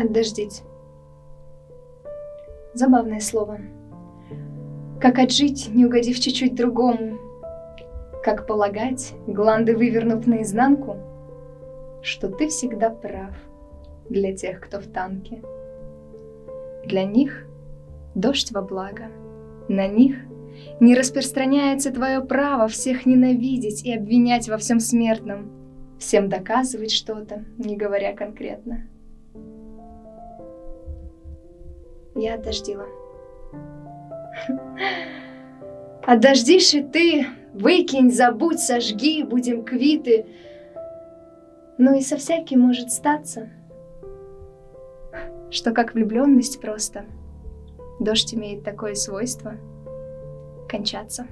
Отдождить. Забавное слово. Как отжить, не угодив чуть-чуть другому. Как полагать, гланды вывернув наизнанку, что ты всегда прав для тех, кто в танке. Для них дождь во благо, на них не распространяется твое право всех ненавидеть и обвинять во всем смертном, всем доказывать что-то, не говоря конкретно. Я отдождила. Отдождишь и ты, выкинь, забудь, сожги, будем квиты. Ну и со всяким может статься, что как влюбленность просто, дождь имеет такое свойство кончаться.